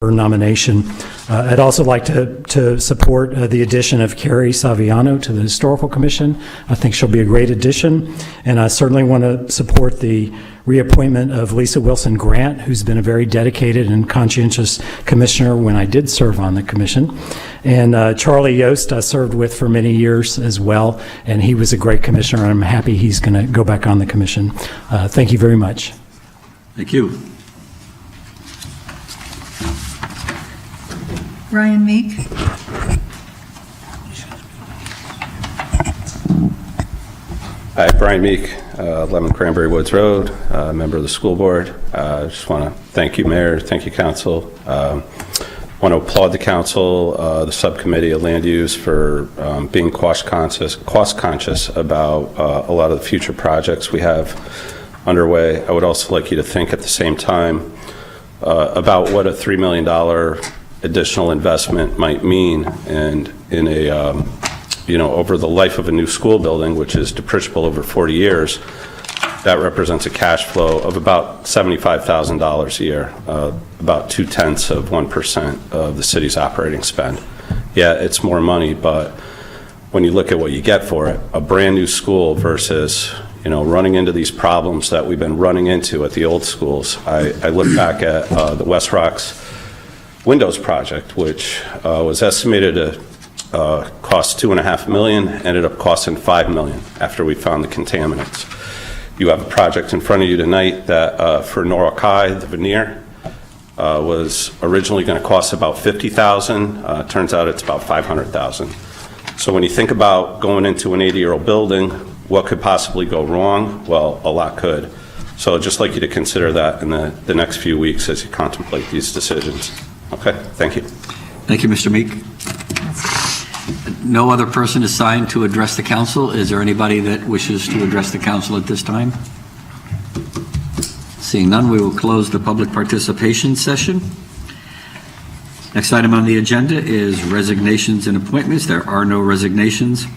Nomination. I'd also like to support the addition of Carrie Saviano to the Historical Commission. I think she'll be a great addition, and I certainly want to support the reappointment of Lisa Wilson Grant, who's been a very dedicated and conscientious commissioner when I did serve on the commission. And Charlie Yost I served with for many years as well, and he was a great commissioner, and I'm happy he's going to go back on the commission. Thank you very much. Thank you. Ryan Meek. Hi, Brian Meek, 11 Cranberry Woods Road, member of the school board. Just want to thank you, Mayor. Thank you, Council. Want to applaud the Council, the subcommittee of land use for being cost conscious about a lot of the future projects we have underway. I would also like you to think at the same time about what a $3 million additional investment might mean, and in a over the life of a new school building, which is depreciable over 40 years, that represents a cash flow of about $75,000 a year, about 0.2% of the city's operating spend. Yeah, it's more money, but when you look at what you get for it, a brand new school versus running into these problems that we've been running into at the old schools. I look back at the West Rocks Windows project, which was estimated to cost $2.5 million, ended up costing $5 million after we found the contaminants. You have a project in front of you tonight that for Norwalk High, the veneer, was originally going to cost about $50,000. Turns out it's about $500,000. So when you think about going into an 80-year-old building, what could possibly go wrong? Well, a lot could. So I'd just like you to consider that in the next few weeks as you contemplate these decisions. Okay, thank you. Thank you, Mr. Meek. No other person assigned to address the council. Is there anybody that wishes to address the council at this time? Seeing none, we will close the public participation session. Next item on the agenda is resignations and appointments. There are no resignations.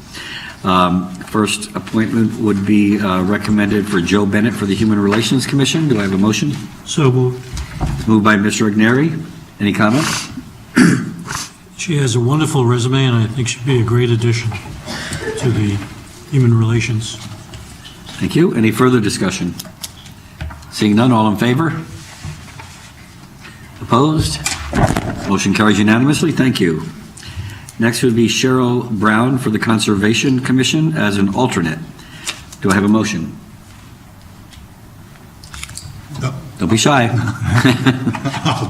First appointment would be recommended for Joe Bennett for the Human Relations Commission. Do I have a motion? So moved. Moved by Mr. Igneri. Any comments? She has a wonderful resume, and I think she'd be a great addition to the Human Relations. Thank you. Any further discussion? Seeing none, all in favor? Opposed? Motion carries unanimously. Thank you. Next would be Cheryl Brown for the Conservation Commission as an alternate. Do I have a motion? No. Don't be shy.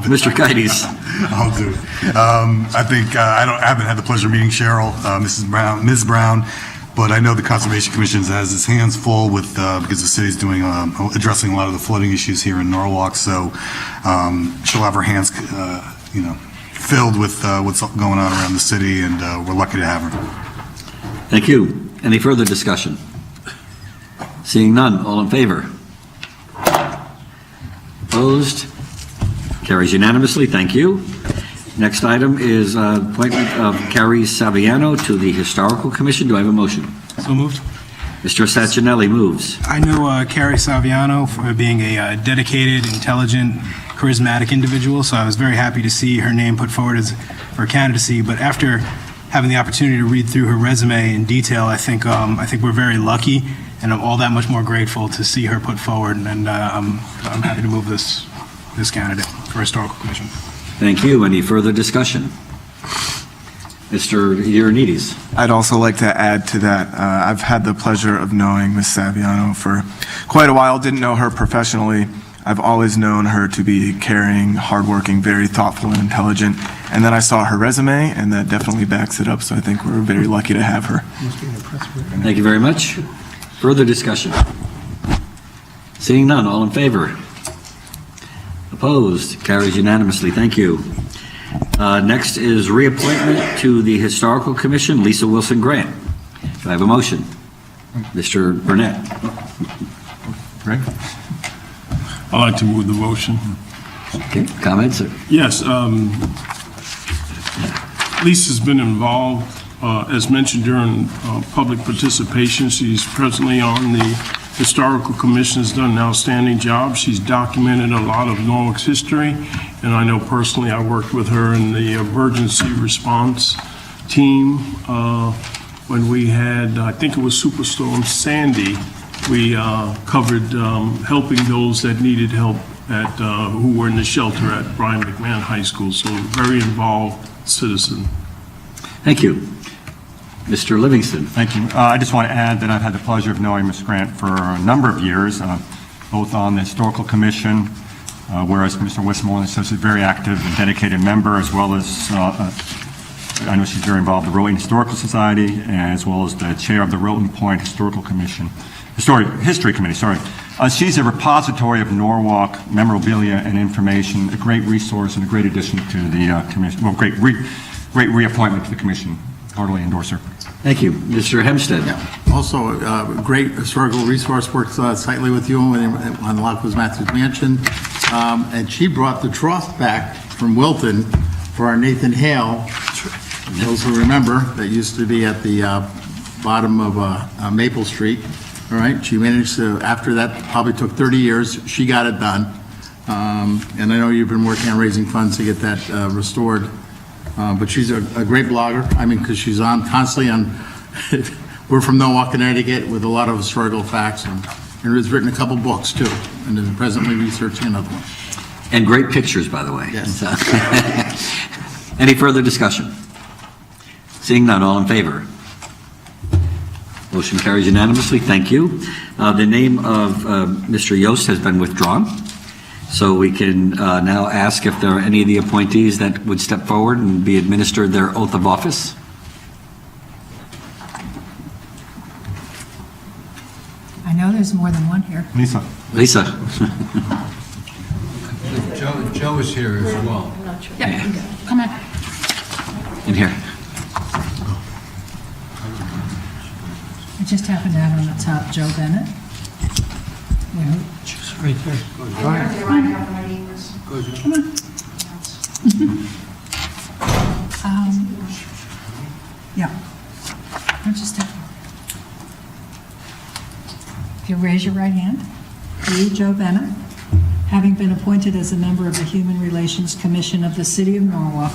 Mr. Kites. I'll do it. I think I haven't had the pleasure of meeting Cheryl, Ms. Brown, but I know the Conservation Commission has its hands full with because the city's doing addressing a lot of the flooding issues here in Norwalk. So she'll have her hands, filled with what's going on around the city, and we're lucky to have her. Thank you. Any further discussion? Seeing none, all in favor? Opposed? Carries unanimously. Thank you. Next item is appointment of Carrie Saviano to the Historical Commission. Do I have a motion? So moved. Mr. Saccinelli moves. I know Carrie Saviano for being a dedicated, intelligent, charismatic individual, so I was very happy to see her name put forward for candidacy. But after having the opportunity to read through her resume in detail, I think we're very lucky, and I'm all that much more grateful to see her put forward. And I'm happy to move this candidate for Historical Commission. Thank you. Any further discussion? Mr. Ioannidis. I'd also like to add to that. I've had the pleasure of knowing Ms. Saviano for quite a while. Didn't know her professionally. I've always known her to be caring, hardworking, very thoughtful and intelligent. And then I saw her resume, and that definitely backs it up. So I think we're very lucky to have her. Thank you very much. Further discussion? Seeing none, all in favor? Opposed? Carries unanimously. Thank you. Next is reappointment to the Historical Commission, Lisa Wilson Grant. Do I have a motion? Mr. Burnett. Greg? I'd like to move the motion. Okay, comments? Yes, Lisa's been involved As mentioned during public participation, she's presently on the Historical Commission, has done an outstanding job. She's documented a lot of Norwalk's history, and I know personally I worked with her in the emergency response team when we had, I think it was Superstorm Sandy. We covered helping those that needed help who were in the shelter at Brian McMahon High School, so very involved citizen. Thank you. Mr. Livingston. Thank you. I just want to add that I've had the pleasure of knowing Ms. Grant for a number of years, both on the Historical Commission, whereas Mr. Westmoreland is a very active and dedicated member, as well as, I know she's very involved in the Rowing Historical Society, as well as the chair of the Rowton Point Historical Commission, History Committee, sorry. She's a repository of Norwalk memorabilia and information, a great resource and a great addition to the commission, well, great reappointment to the commission. Heartily endorse her. Thank you. Mr. Hempstead. Also, a great historical resource, works tightly with you on Lockwood Matthews Mansion. And she brought the trough back from Wilton for our Nathan Hale. Those who remember, that used to be at the bottom of Maple Street. All right, she managed to, after that, probably took 30 years, she got it done. And I know you've been working on raising funds to get that restored. But she's a great blogger, I mean, because she's on constantly on, we're from Norwalk, Connecticut, with a lot of historical facts, and has written a couple books, too, and is presently researching another one. And great pictures, by the way. Yes. Any further discussion? Seeing none, all in favor? Motion carries unanimously. Thank you. The name of Mr. Yost has been withdrawn, so we can now ask if there are any of the appointees that would step forward and be administered their oath of office. I know there's more than one here. Lisa. Lisa. Joe is here as well. Yeah, come on. In here. I just happened to have on the top Joe Bennett. Yeah. She's right there. Yeah. I'll just have. If you raise your right hand, you, Joe Bennett, having been appointed as a member of the Human Relations Commission of the City of Norwalk,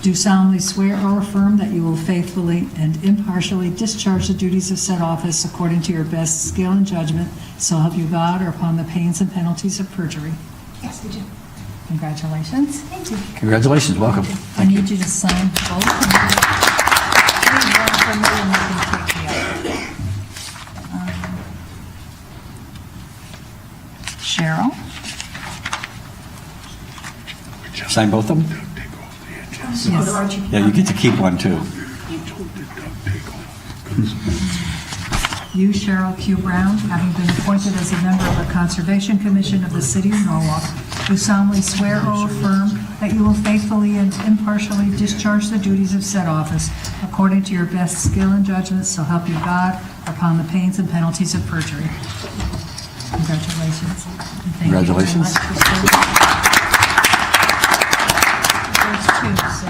do solemnly swear or affirm that you will faithfully and impartially discharge the duties of said office according to your best skill and judgment, so help you God, or upon the pains and penalties of perjury. Yes, we do. Congratulations. Thank you. Congratulations. Welcome. I need you to sign both. Leave one for me and you can take the other. Cheryl? Sign both of them? Yes. Yeah, you get to keep one, too. You, Cheryl Q. Brown, having been appointed as a member of the Conservation Commission of the City of Norwalk, do solemnly swear or affirm that you will faithfully and impartially discharge the duties of said office according to your best skill and judgment, so help you God, upon the pains and penalties of perjury. Congratulations. And thank you very Congratulations. much for serving. There's two, so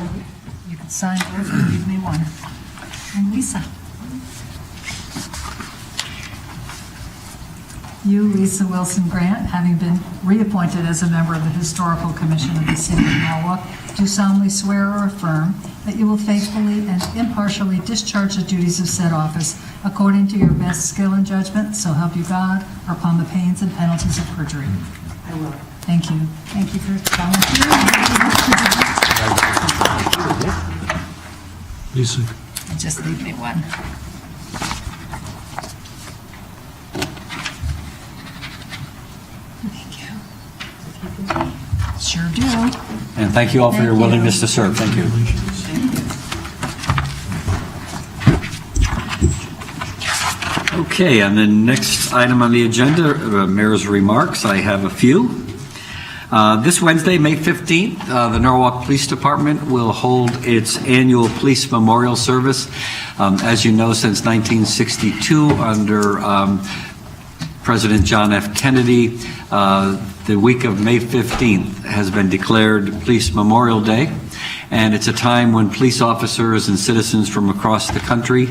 you can sign both and leave me one. And Lisa. You, Lisa Wilson Grant, having been reappointed as a member of the Historical Commission of the City of Norwalk, do solemnly swear or affirm that you will faithfully and impartially discharge the duties of said office according to your best skill and judgment, so help you God, or upon the pains and penalties of perjury. I will. Thank you. Thank you for volunteering. Lisa. Just leave me one. Thank you. Sure do. And thank you all for your Thank you. willingness to serve. Thank you. Okay, and the next item on the agenda, Mayor's remarks. I have a few. This Wednesday, May 15th, the Norwalk Police Department will hold its annual police memorial service. As you know, since 1962, under President John F. Kennedy, the week of May 15th has been declared Police Memorial Day. and it's a time when police officers and citizens from across the country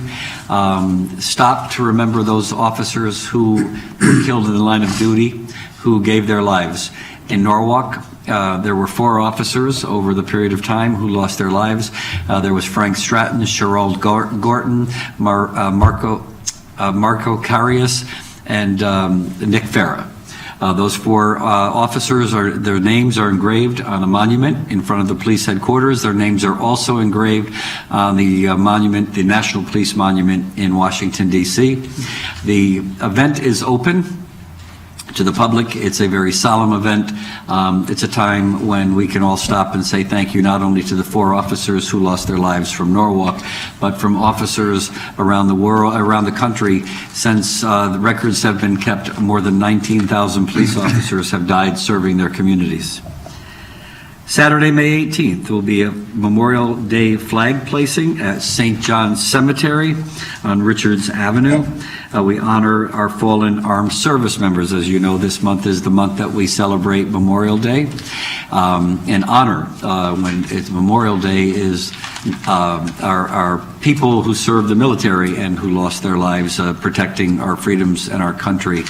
stop to remember those officers who were killed in the line of duty, who gave their lives. In Norwalk, there were 4 officers over the period of time who lost their lives. There was Frank Stratton, Sherald Gorton, Marco Carius, and Nick Farah. Those 4 officers, their names are engraved on a monument in front of the police headquarters. Their names are also engraved on the monument, the National Police Monument in Washington, D.C. The event is open to the public. It's a very solemn event. It's a time when we can all stop and say thank you not only to the 4 officers who lost their lives from Norwalk, but from officers around the world, around the country. Since the records have been kept, more than 19,000 police officers have died serving their communities. Saturday, May 18th, will be a Memorial Day flag placing at St. John's Cemetery on Richards Avenue. We honor our fallen armed service members. As you know, this month is the month that we celebrate Memorial Day. And honor, when it's Memorial Day, is our people who served the military and who lost their lives protecting our freedoms and our country.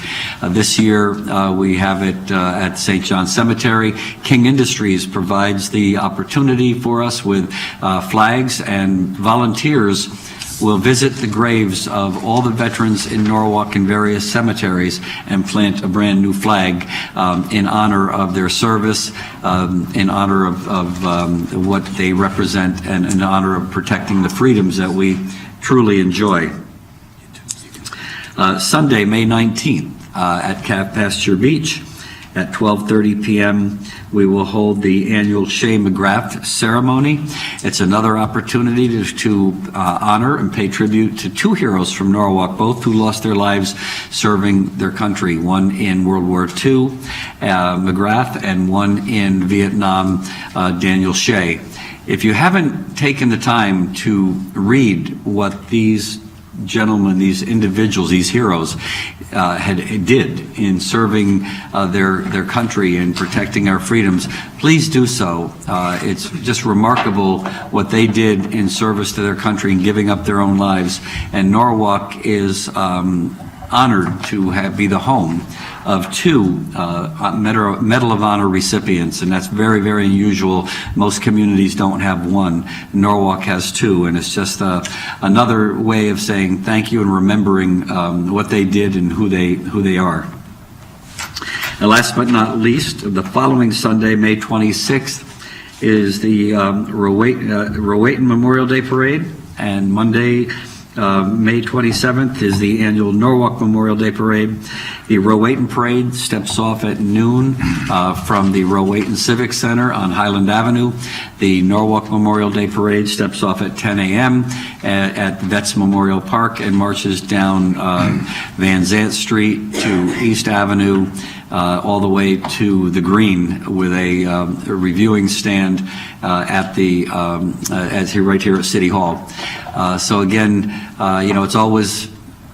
This year, we have it at St. John's Cemetery. King Industries provides the opportunity for us with flags, and volunteers will visit the graves of all the veterans in Norwalk and various cemeteries and plant a brand new flag in honor of their service, in honor of what they represent, and in honor of protecting the freedoms that we truly enjoy. Sunday, May 19th, at Calf Pasture Beach at 12:30 p.m., we will hold the annual Shea McGrath ceremony. It's another opportunity to honor and pay tribute to 2 heroes from Norwalk, both who lost their lives serving their country, one in World War II, McGrath, and one in Vietnam, Daniel Shea. If you haven't taken the time to read what these gentlemen, these individuals, these heroes did in serving their country and protecting our freedoms, please do so. It's just remarkable what they did in service to their country and giving up their own lives. And Norwalk is honored to be the home of 2 Medal of Honor recipients, and that's very, very unusual. Most communities don't have one. Norwalk has 2, and it's just another way of saying thank you and remembering what they did and who they are. And last but not least, the following Sunday, May 26th, is the Rowayton Memorial Day Parade, and Monday, May 27th, is the annual Norwalk Memorial Day Parade. The Rowayton Parade steps off at noon from the Rowayton Civic Center on Highland Avenue. The Norwalk Memorial Day Parade steps off at 10 a.m. at Vets Memorial Park and marches down Van Zant Street to East Avenue, all the way to the Green, with a reviewing stand at right here at City Hall. So again, it's always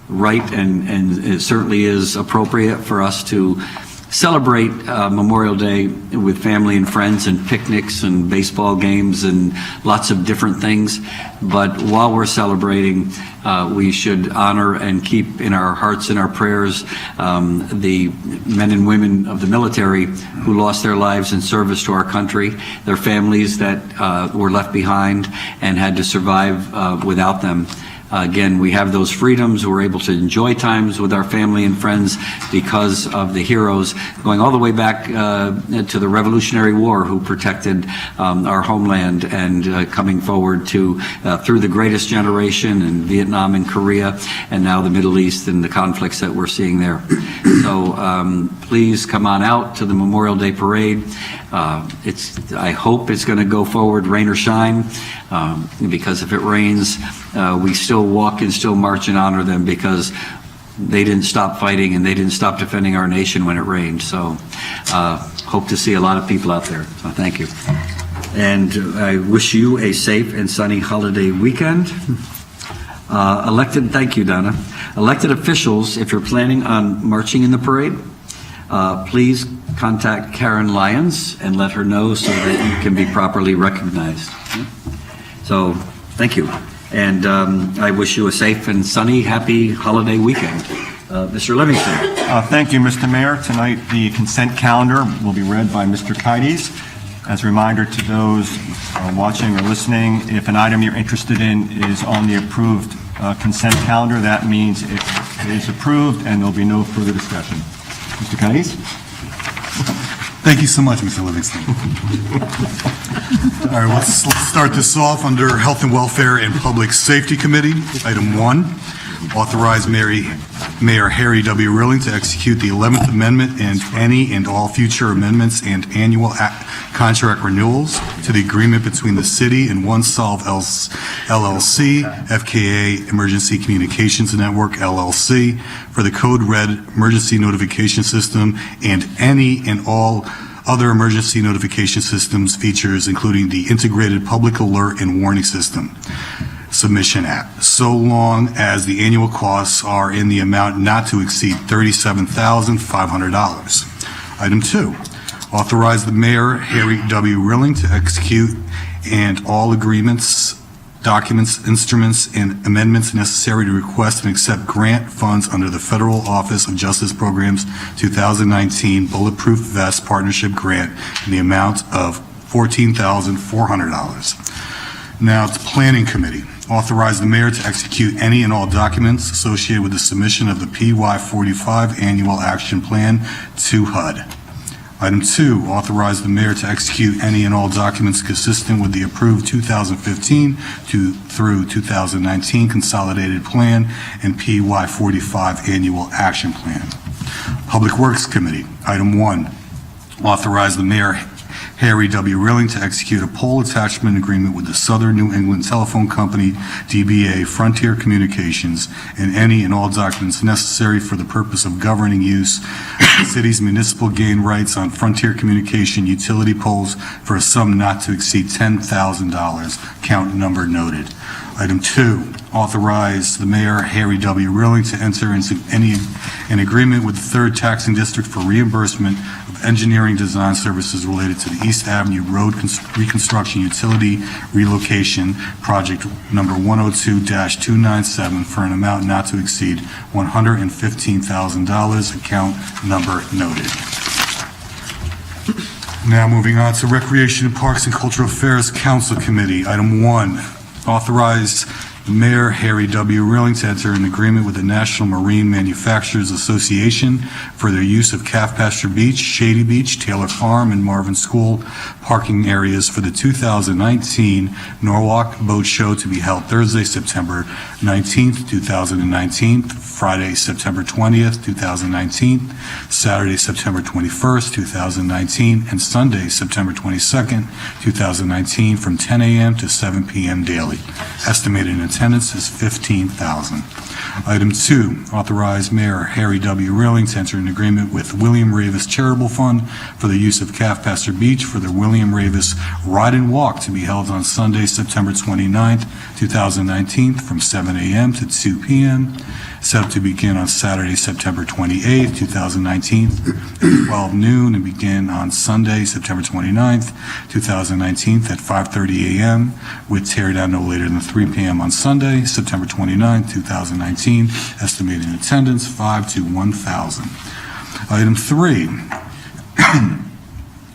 right, and it certainly is appropriate for us to celebrate Memorial Day with family and friends and picnics and baseball games and lots of different things. But while we're celebrating, we should honor and keep in our hearts and our prayers the men and women of the military who lost their lives in service to our country, their families that were left behind and had to survive without them. Again, we have those freedoms. We're able to enjoy times with our family and friends because of the heroes, going all the way back to the Revolutionary War, who protected our homeland, and coming forward to through the Greatest Generation in Vietnam and Korea, and now the Middle East and the conflicts that we're seeing there. So please come on out to the Memorial Day Parade. I hope it's going to go forward, rain or shine, because if it rains, we still walk and still march and honor them, because they didn't stop fighting and they didn't stop defending our nation when it rained. So hope to see a lot of people out there. So thank you. And I wish you a safe and sunny holiday weekend. Thank you, Donna. Elected officials, if you're planning on marching in the parade, please contact Karen Lyons and let her know so that you can be properly recognized. So, thank you. And I wish you a safe and sunny, happy holiday weekend. Mr. Livingston. Thank you, Mr. Mayor. Tonight, the consent calendar will be read by Mr. Kites. As a reminder to those watching or listening, if an item you're interested in is on the approved consent calendar, that means it is approved and there'll be no further discussion. Mr. Kites? Thank you so much, Mr. Livingston. All right, let's start this off under Health and Welfare and Public Safety Committee. Item 1, authorize Mayor Harry W. Rilling to execute the 11th Amendment and any and all future amendments and annual contract renewals to the agreement between the city and OneSolve LLC, FKA Emergency Communications Network LLC, for the Code Red emergency notification system and any and all other emergency notification systems features, including the integrated public alert and warning system submission app, so long as the annual costs are in the amount not to exceed $37,500. Item 2, authorize the Mayor, Harry W. Rilling, to execute and all agreements, documents, instruments, and amendments necessary to request and accept grant funds under the Federal Office of Justice Programs 2019 Bulletproof Vest Partnership Grant in the amount of $14,400. Now, it's Planning Committee. Authorize the mayor to execute any and all documents associated with the submission of the PY45 Annual Action Plan to HUD. Item 2, authorize the mayor to execute any and all documents consistent with the approved 2015 through 2019 Consolidated Plan and PY45 Annual Action Plan. Public Works Committee. Item 1, authorize the mayor, Harry W. Rilling, to execute a pole attachment agreement with the Southern New England Telephone Company, DBA Frontier Communications, and any and all documents necessary for the purpose of governing use of the city's municipal gain rights on Frontier Communication utility poles for a sum not to exceed $10,000, count number noted. Item 2, authorize the mayor, Harry W. Rilling, to enter into an agreement with the 3rd Taxing District for reimbursement of engineering design services related to the East Avenue Road Reconstruction Utility Relocation Project number 102-297 for an amount not to exceed $115,000, account number noted. Now moving on to Recreation and Parks and Cultural Affairs Council Committee. Item 1, authorize the Mayor, Harry W. Rilling, to enter an agreement with the National Marine Manufacturers Association for their use of Calf Pasture Beach, Shady Beach, Taylor Farm, and Marvin School parking areas for the 2019 Norwalk Boat Show to be held Thursday, September 19th, 2019, Friday, September 20th, 2019, Saturday, September 21st, 2019, and Sunday, September 22nd, 2019, from 10 a.m. to 7 p.m. daily. Estimated in attendance is 15,000. Item 2, authorize Mayor Harry W. Rilling to enter an agreement with William Ravis Charitable Fund for the use of Calf Pasture Beach for the William Ravis Ride and Walk to be held on Sunday, September 29th, 2019, from 7 a.m. to 2 p.m., set up to begin on Saturday, September 28th, 2019, at 12 noon, and begin on Sunday, September 29th, 2019, at 5:30 a.m., with teardown no later than 3 p.m. on Sunday, September 29th, 2019, estimated attendance 5 to 1,000. Item 3,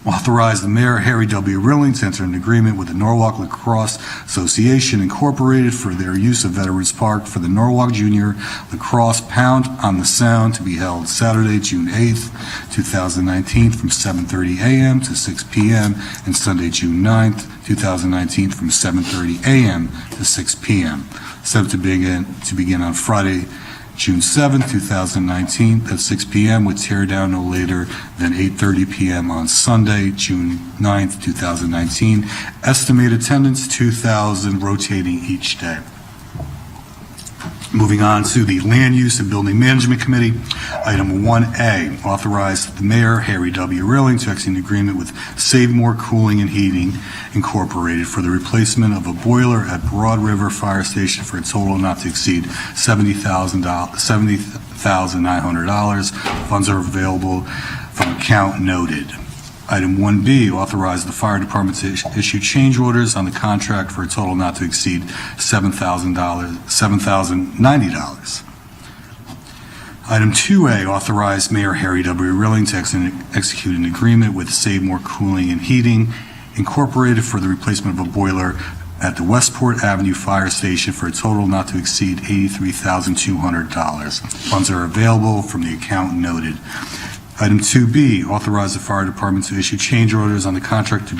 authorize the Mayor, Harry W. Rilling, to enter an agreement with the Norwalk Lacrosse Association Incorporated for their use of Veterans Park for the Norwalk Junior Lacrosse Pound on the Sound to be held Saturday, June 8th, 2019, from 7:30 a.m. to 6 p.m., and Sunday, June 9th, 2019, from 7:30 a.m. to 6 p.m. Set to begin on Friday, June 7th, 2019, at 6 p.m. with teardown no later than 8:30 p.m. on Sunday, June 9th, 2019. Estimated attendance 2,000, rotating each day. Moving on to the Land Use and Building Management Committee. Item 1A, authorize the Mayor, Harry W. Rilling, to execute an agreement with Save More Cooling and Heating Incorporated for the replacement of a boiler at Broad River Fire Station for a total not to exceed $70,900. Funds are available from account noted. Item 1B, authorize the fire department to issue change orders on the contract for a total not to exceed $7,090. Item 2A, authorize Mayor Harry W. Rilling to execute an agreement with Save More Cooling and Heating Incorporated for the replacement of a boiler at the Westport Avenue Fire Station for a total not to exceed $83,200. Funds are available from the account noted. Item 2B, authorize the fire department to issue change orders on the contract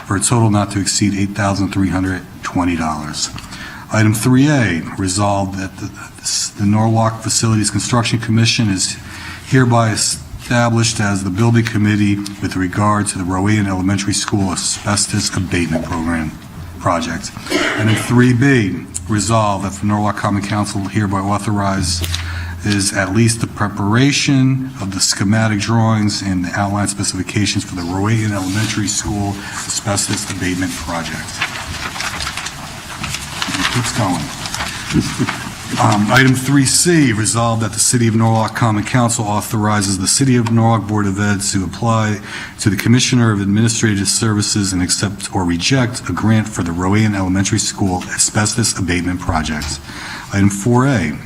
for a total not to exceed $8,320. Item 3A, resolved that the Norwalk Facilities Construction Commission is hereby established as the building committee with regard to the Rowan Elementary School asbestos abatement project. Item 3B, resolved that the Norwalk Common Council hereby authorizes at least the preparation of the schematic drawings and the outline specifications for the Rowan Elementary School asbestos abatement project. It keeps going. Item 3C, resolved that the City of Norwalk Common Council authorizes the City of Norwalk Board of Ed to apply to the Commissioner of Administrative Services and accept or reject a grant for the Rowan Elementary School asbestos abatement project. Item 4A,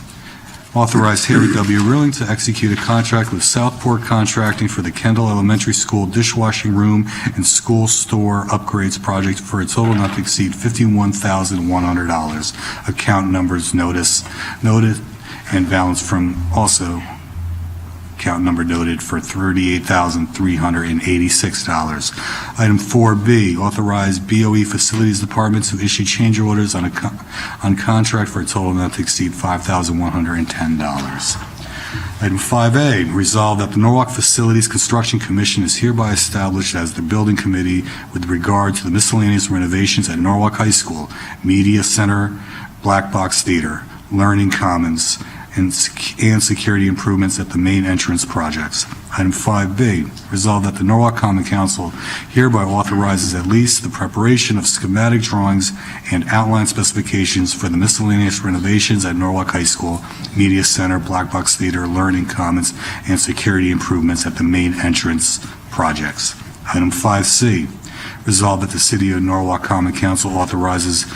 authorize Harry W. Rilling to execute a contract with Southport Contracting for the Kendall Elementary School dishwashing room and school store upgrades project for a total not to exceed $51,100. Account numbers noted and balance from also account number noted for $38,386. Item 4B, authorize BOE Facilities Department to issue change orders on contract for a total not to exceed $5,110. Item 5A, resolved that the Norwalk Facilities Construction Commission is hereby established as the building committee with regard to the miscellaneous renovations at Norwalk High School, Media Center, Black Box Theater, Learning Commons, and security improvements at the main entrance projects. Item 5B, resolved that the Norwalk Common Council hereby authorizes at least the preparation of schematic drawings and outline specifications for the miscellaneous renovations at Norwalk High School, Media Center, Black Box Theater, Learning Commons, and security improvements at the main entrance projects. Item 5C, resolved that the City of Norwalk Common Council authorizes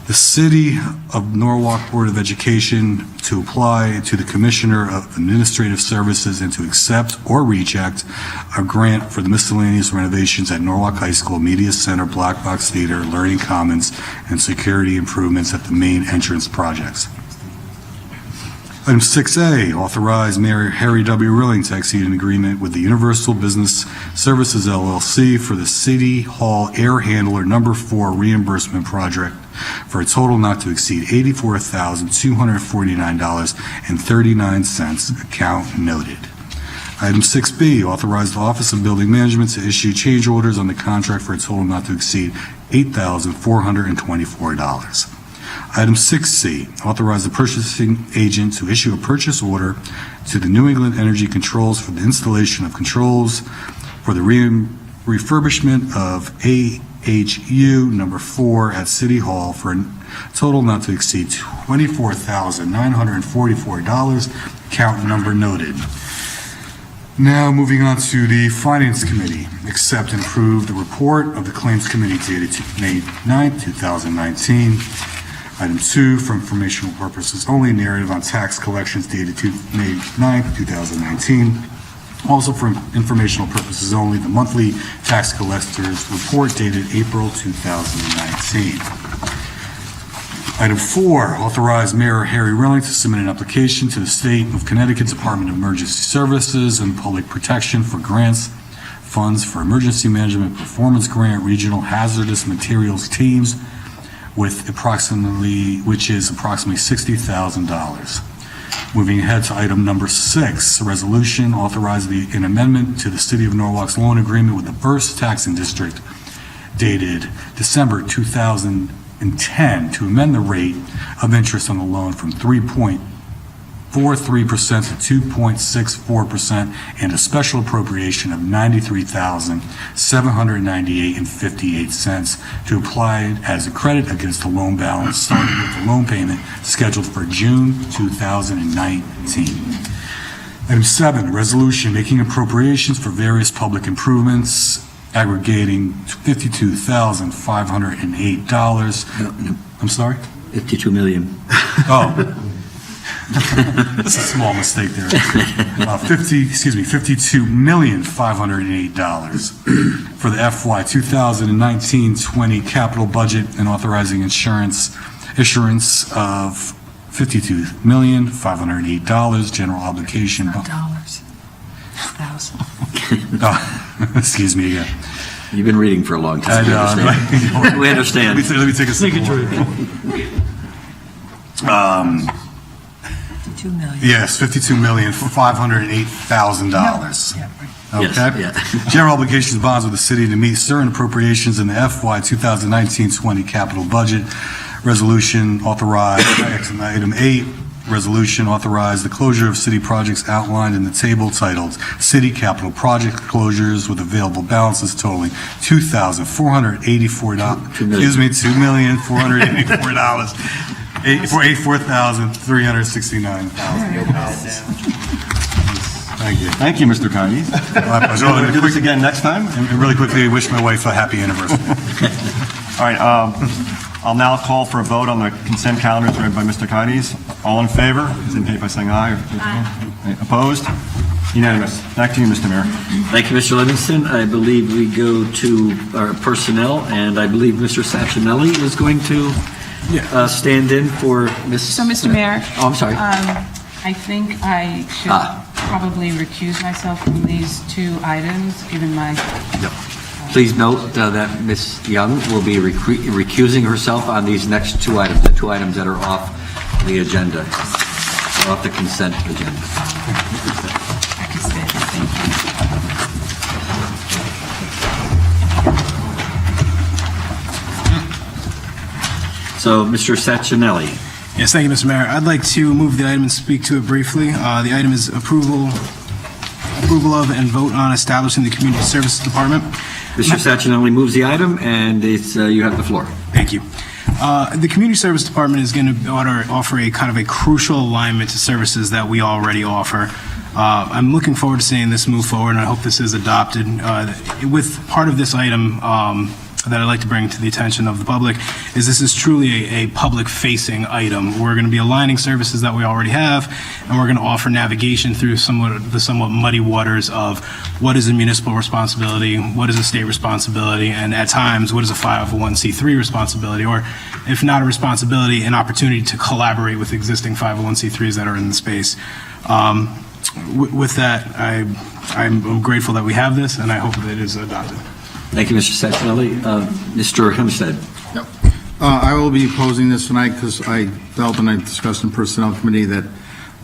the City of Norwalk Board of Education to apply to the Commissioner of Administrative Services and to accept or reject a grant for the miscellaneous renovations at Norwalk High School, Media Center, Black Box Theater, Learning Commons, and security improvements at the main entrance projects. Item 6A, authorize Mayor Harry W. Rilling to execute an agreement with the Universal Business Services LLC for the City Hall Air Handler No. 4 reimbursement project for a total not to exceed $84,249.39, account noted. Item 6B, authorize the Office of Building Management to issue change orders on the contract for a total not to exceed $8,424. Item 6C, authorize the purchasing agent to issue a purchase order to the New England Energy Controls for the installation of controls for the refurbishment of AHU number 4 at City Hall for a total not to exceed $24,944, count number noted. Now moving on to the Finance Committee. Accept and approve the report of the Claims Committee dated May 9, 2019. Item 2, for informational purposes only, narrative on tax collections dated May 9, 2019. Also for informational purposes only, the monthly tax collectors report dated April 2019. Item 4, authorize Mayor Harry Rilling to submit an application to the State of Connecticut Department of Emergency Services and Public Protection for grants, funds for emergency management performance grant, regional hazardous materials teams, which is approximately $60,000. Moving ahead to item number 6, a resolution authorizing an amendment to the City of Norwalk's loan agreement with the First Taxing District dated December 2010 to amend the rate of interest on the loan from 3.43% to 2.64% and a special appropriation of $93,798.58 to apply as a credit against the loan balance, starting with the loan payment scheduled for June 2019. Item 7, resolution making appropriations for various public improvements aggregating $52,508. I'm sorry? 52 million. Oh. That's a small mistake there. $52,508 for the FY 2019-20 capital budget and authorizing issuance of $52,508 general obligation. Dollars. Thousand. Oh, excuse me again. You've been reading for a long time. We understand. Let me take a second. 52 million. Yes, $52,508,000. Yeah, right. Okay. Yes, General obligations bonds with the city to meet certain appropriations in the FY 2019-20 capital budget. Resolution authorized, item 8, resolution authorized the closure of city projects outlined in the table titled City Capital Project Closures with available balances totaling $2,484. $2,484. $84,369. Thank you. Thank you, Mr. Cotties. My pleasure. We'll do this again next time. And really quickly, wish my wife a happy anniversary. All right, I'll now call for a vote on the consent calendars read by Mr. Cotties. All in favor, please indicate by saying aye. Aye. Opposed? Unanimous. Back to you, Mr. Mayor. Thank you, Mr. Livingston. I believe we go to our personnel, and I believe Mr. Sachinelli is going to stand in for Ms. So, Mr. Mayor. Oh, I'm sorry. I think I should probably recuse myself from these two items, given my... Please note that Ms. Young will be recusing herself on these next two items, the two items that are off the agenda, off the consent agenda. So, Mr. Sachinelli. Yes, thank you, Mr. Mayor. I'd like to move the item and speak to it briefly. The item is approval of and vote on establishing the Community Services Department. Mr. Sachinelli moves the item, and it's, you have the floor. Thank you. The Community Service Department is going to offer a kind of a crucial alignment to services that we already offer. I'm looking forward to seeing this move forward, and I hope this is adopted. With part of this item that I'd like to bring to the attention of the public is this is truly a public-facing item. We're going to be aligning services that we already have, and we're going to offer navigation through the somewhat muddy waters of what is a municipal responsibility, what is a state responsibility, and at times, what is a 501c3 responsibility, or if not a responsibility, an opportunity to collaborate with existing 501c3s that are in the space. With that, I'm grateful that we have this, and I hope that it is adopted. Thank you, Mr. Sachinelli. Mr. Hempstead. I will be opposing this tonight because I felt, and I discussed in Personnel Committee, that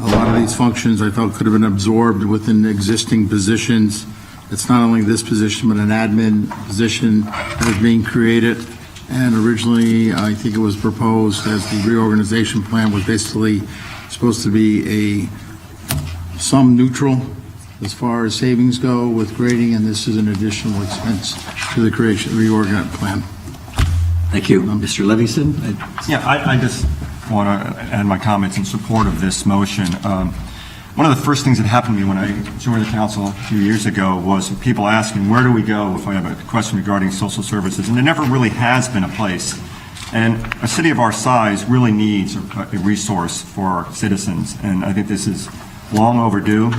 a lot of these functions I felt could have been absorbed within existing positions. It's not only this position, but an admin position that is being created. And originally, I think it was proposed as the reorganization plan was basically supposed to be a sum neutral as far as savings go with grading, and this is an additional expense to the reorg plan. Thank you. Mr. Livingston? Yeah, I just want to add my comments in support of this motion. One of the first things that happened to me when I joined the council a few years ago was people asking, where do we go if I have a question regarding social services? And there never really has been a place. And a city of our size really needs a resource for our citizens, and I think this is long overdue.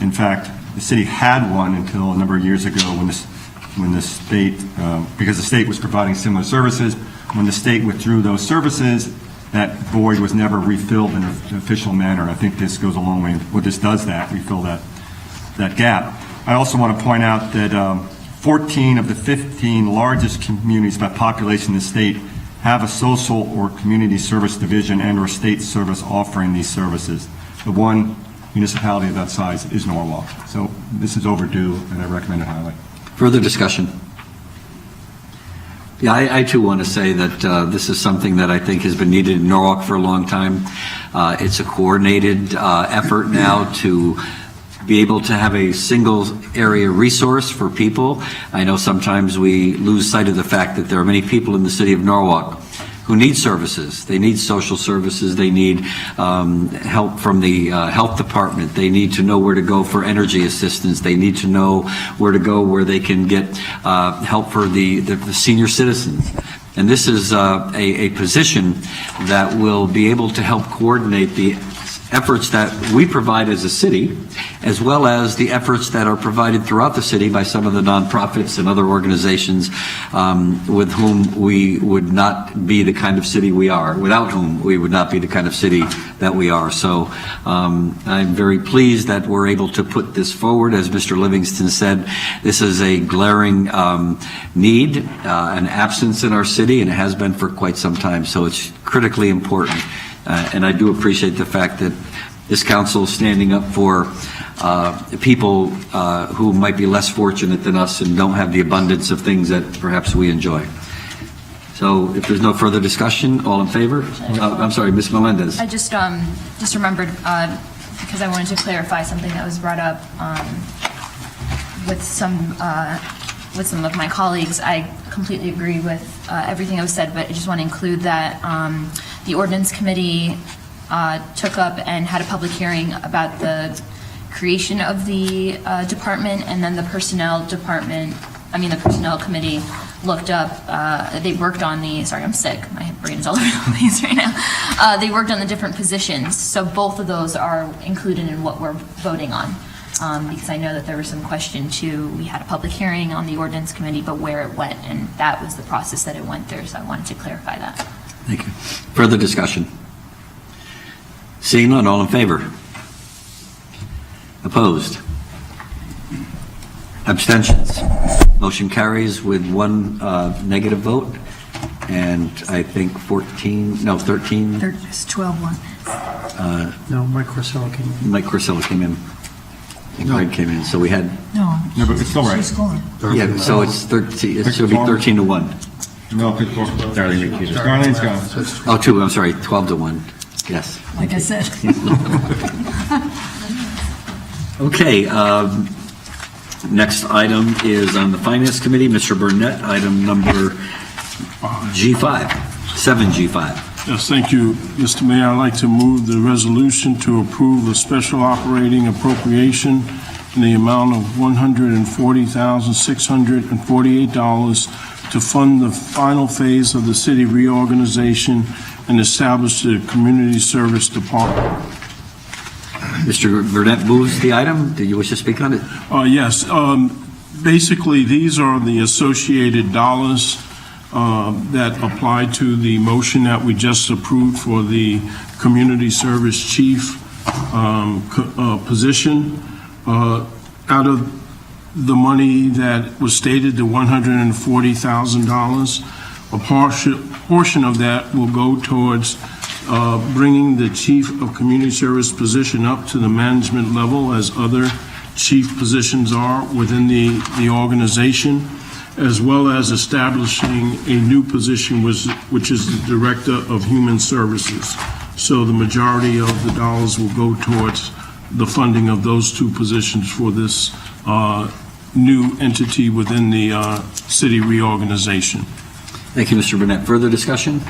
In fact, the city had one until a number of years ago when the state, because the state was providing similar services, when the state withdrew those services, that void was never refilled in an official manner. And I think this goes a long way. What this does, refill that gap. I also want to point out that 14 of the 15 largest communities by population in the state have a social or community service division and or state service offering these services. The one municipality of that size is Norwalk. So this is overdue, and I recommend it highly. Further discussion? Yeah, I too want to say that this is something that I think has been needed in Norwalk for a long time. It's a coordinated effort now to be able to have a single area resource for people. I know sometimes we lose sight of the fact that there are many people in the city of Norwalk who need services. They need social services. They need help from the health department. They need to know where to go for energy assistance. They need to know where to go where they can get help for the senior citizens. And this is a position that will be able to help coordinate the efforts that we provide as a city, as well as the efforts that are provided throughout the city by some of the nonprofits and other organizations with whom we would not be the kind of city we are, without whom we would not be the kind of city that we are. So I'm very pleased that we're able to put this forward. As Mr. Livingston said, this is a glaring need, an absence in our city, and it has been for quite some time. So it's critically important. And I do appreciate the fact that this council is standing up for people who might be less fortunate than us and don't have the abundance of things that perhaps we enjoy. So if there's no further discussion, all in favor? I'm sorry, Ms. Melendez. I just remembered, because I wanted to clarify something that was brought up with some of my colleagues. I completely agree with everything that was said, but I just want to include that the ordinance committee took up and had a public hearing about the creation of the department, and then the personnel committee looked up, they worked on sorry, I'm sick, my brain's all over the place right now. They worked on the different positions, so both of those are included in what we're voting on. Because I know that there was some question too, we had a public hearing on the ordinance committee, but where it went, and that was the process that it went through, so I wanted to clarify that. Thank you. Further discussion? Seeing none, all in favor? Opposed? Abstentions? Motion carries with one negative vote, and I think 13. It's 12-1. No, Mike Corsello came in. Mike Corsello came in. And Greg came in, so we had. No, but it's still right. she's gone. Yeah, so it's 13, it should be 13-1. No, Darlene's gone. Oh, 2, I'm sorry, 12-1. Yes. Like I said. Okay, next item is on the Finance Committee. Mr. Burnett, item number G5, 7G5. Yes, thank you, Mr. Mayor. I'd like to move the resolution to approve a special operating appropriation in the amount of $140,648 to fund the final phase of the city reorganization and establish the Community Service Department. Mr. Burnett moves the item. Do you wish to speak on it? Yes. Basically, these are the associated dollars that apply to the motion that we just approved for the Community Service Chief position. Out of the money that was stated, the $140,000, a portion of that will go towards bringing the Chief of Community Service position up to the management level as other chief positions are within the organization, as well as establishing a new position which is the Director of Human Services. So the majority of the dollars will go towards the funding of those two positions for this new entity within the city reorganization. Thank you, Mr. Burnett. Further discussion?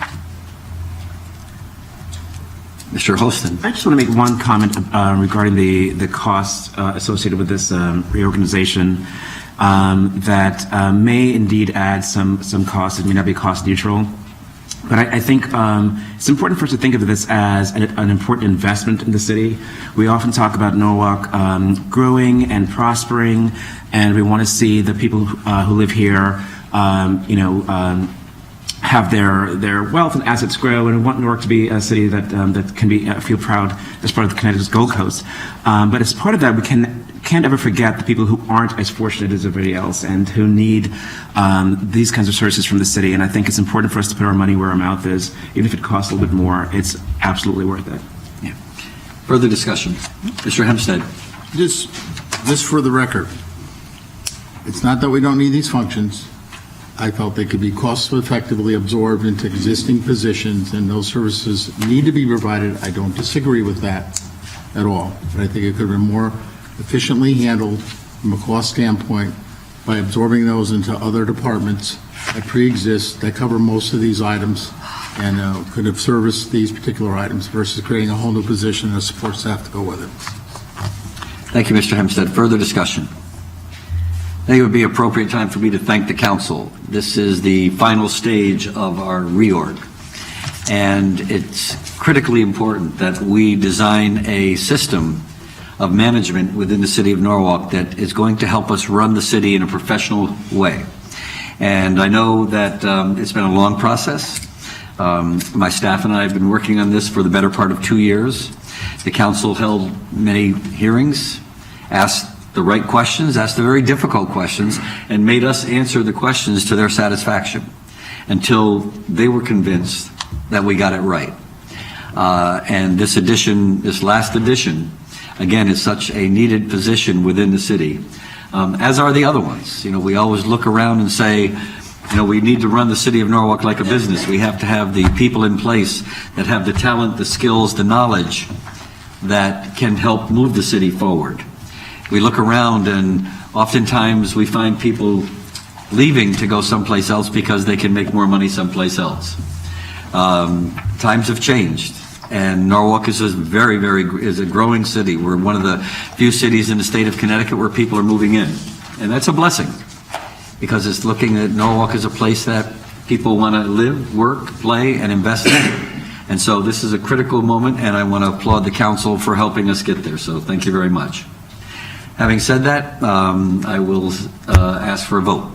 Mr. Hostin. I just want to make one comment regarding the costs associated with this reorganization that may indeed add some costs. It may not be cost neutral. But I think it's important for us to think of this as an important investment in the city. We often talk about Norwalk growing and prospering, and we want to see the people who live here, have their wealth and assets grow, and we want Newark to be a city that can feel proud as part of the Connecticut's Gold Coast. But as part of that, we can't ever forget the people who aren't as fortunate as everybody else and who need these kinds of services from the city. And I think it's important for us to put our money where our mouth is. Even if it costs a little bit more, it's absolutely worth it. Yeah. Further discussion. Mr. Hempstead. Just for the record, it's not that we don't need these functions. I felt they could be cost effectively absorbed into existing positions, and those services need to be provided. I don't disagree with that at all, but I think it could be more efficiently handled from a cost standpoint by absorbing those into other departments that pre-exist, that cover most of these items, and could have serviced these particular items versus creating a whole new position and a support staff to go with it. Thank you, Mr. Hempstead. Further discussion? I think it would be appropriate time for me to thank the council. This is the final stage of our reorg, and it's critically important that we design a system of management within the city of Norwalk that is going to help us run the city in a professional way. And I know that it's been a long process. My staff and I have been working on this for the better part of 2 years. The council held many hearings, asked the right questions, asked the very difficult questions, and made us answer the questions to their satisfaction until they were convinced that we got it right. And this last edition, again, is such a needed position within the city, as are the other ones. You know, we always look around and say, you know, we need to run the city of Norwalk like a business. We have to have the people in place that have the talent, the skills, the knowledge that can help move the city forward. We look around and oftentimes we find people leaving to go someplace else because they can make more money someplace else. Times have changed, and Norwalk is is a growing city. We're one of the few cities in the state of Connecticut where people are moving in, and that's a blessing because it's looking at Norwalk as a place that people want to live, work, play, and invest in. And so this is a critical moment, and I want to applaud the council for helping us get there. So thank you very much. Having said that, I will ask for a vote.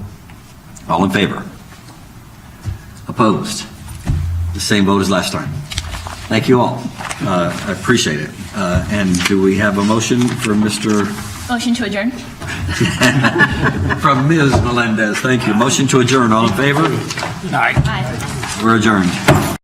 All in favor? Opposed? The same vote as last time. Thank you all. I appreciate it. And do we have a motion for Mr. Motion to adjourn. From Ms. Melendez? Thank you. Motion to adjourn. All in favor? Aye. We're adjourned.